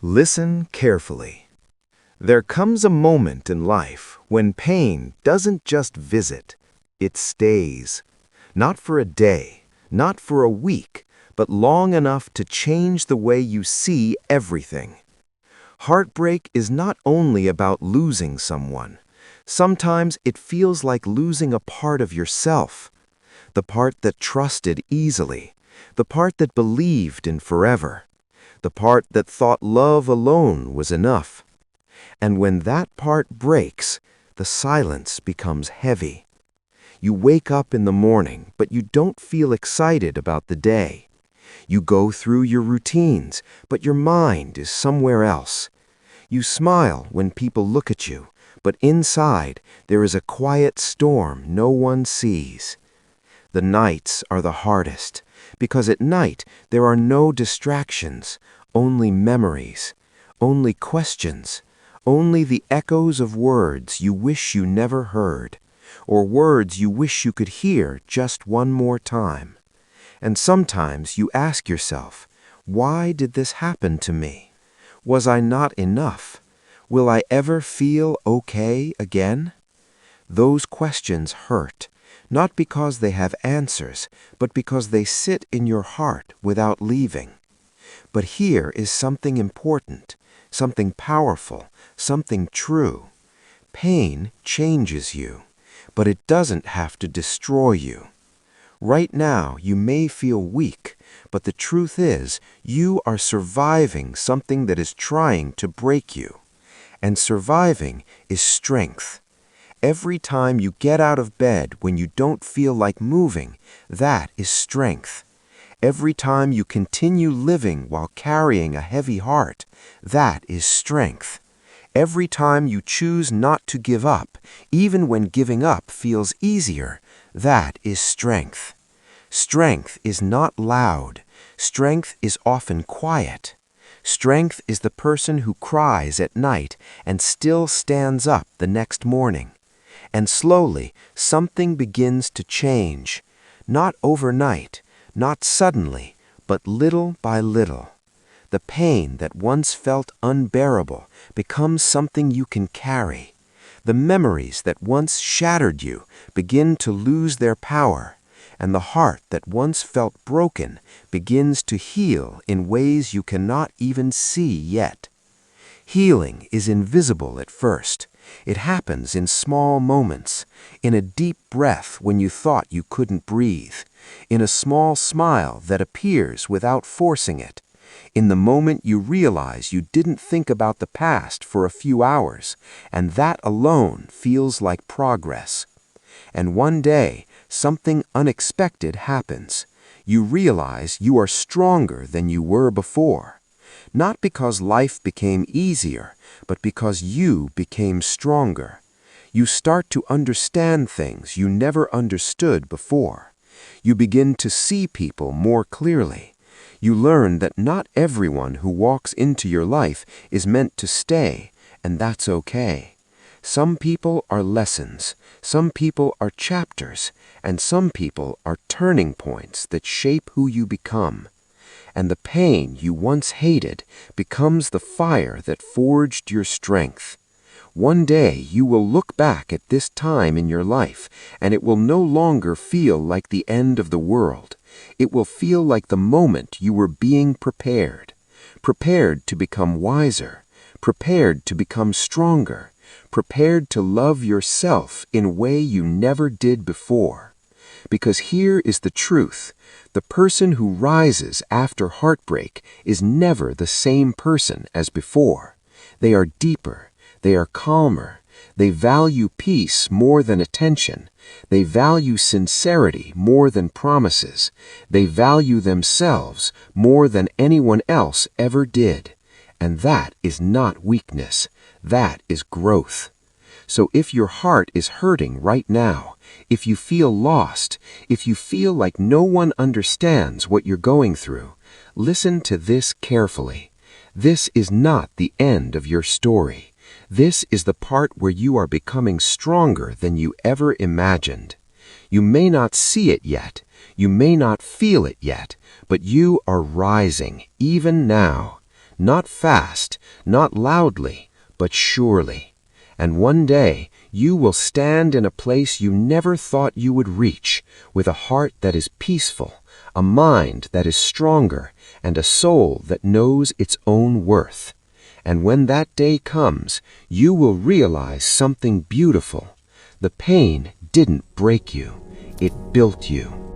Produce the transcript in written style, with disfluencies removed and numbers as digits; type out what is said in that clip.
Listen carefully. There comes a moment in life when pain doesn't just visit, it stays. Not for a day, not for a week, but long enough to change the way you see everything. Heartbreak is not only about losing someone. Sometimes it feels like losing a part of yourself. The part that trusted easily, the part that believed in forever, the part that thought love alone was enough. And when that part breaks, the silence becomes heavy. You wake up in the morning, but you don't feel excited about the day. You go through your routines, but your mind is somewhere else. You smile when people look at you, but inside there is a quiet storm no one sees. The nights are the hardest, because at night there are no distractions, only memories, only questions, only the echoes of words you wish you never heard, or words you wish you could hear just one more time. And sometimes you ask yourself, why did this happen to me? Was I not enough? Will I ever feel okay again? Those questions hurt, not because they have answers, but because they sit in your heart without leaving. But here is something important, something powerful, something true. Pain changes you, but it doesn't have to destroy you. Right now, you may feel weak, but the truth is, you are surviving something that is trying to break you. And surviving is strength. Every time you get out of bed when you don't feel like moving, that is strength. Every time you continue living while carrying a heavy heart, that is strength. Every time you choose not to give up, even when giving up feels easier, that is strength. Strength is not loud. Strength is often quiet. Strength is the person who cries at night and still stands up the next morning. And slowly, something begins to change. Not overnight, not suddenly, but little by little. The pain that once felt unbearable becomes something you can carry. The memories that once shattered you begin to lose their power, and the heart that once felt broken begins to heal in ways you cannot even see yet. Healing is invisible at first. It happens in small moments, in a deep breath when you thought you couldn't breathe, in a small smile that appears without forcing it, in the moment you realize you didn't think about the past for a few hours, and that alone feels like progress. And one day, something unexpected happens. You realize you are stronger than you were before. Not because life became easier, but because you became stronger. You start to understand things you never understood before. You begin to see people more clearly. You learn that not everyone who walks into your life is meant to stay, and that's okay. Some people are lessons, some people are chapters, and some people are turning points that shape who you become. And the pain you once hated becomes the fire that forged your strength. One day you will look back at this time in your life, and it will no longer feel like the end of the world. It will feel like the moment you were being prepared. Prepared to become wiser, prepared to become stronger, prepared to love yourself in a way you never did before. Because here is the truth. The person who rises after heartbreak is never the same person as before. They are deeper. They are calmer. They value peace more than attention. They value sincerity more than promises. They value themselves more than anyone else ever did. And that is not weakness. That is growth. So if your heart is hurting right now, if you feel lost, if you feel like no one understands what you're going through, listen to this carefully. This is not the end of your story. This is the part where you are becoming stronger than you ever imagined. You may not see it yet, you may not feel it yet, but you are rising, even now. not fast, not loudly, but surely. And one day you will stand in a place you never thought you would reach, with a heart that is peaceful, a mind that is stronger, and a soul that knows its own worth. And when that day comes, you will realize something beautiful. The pain didn't break you, it built you.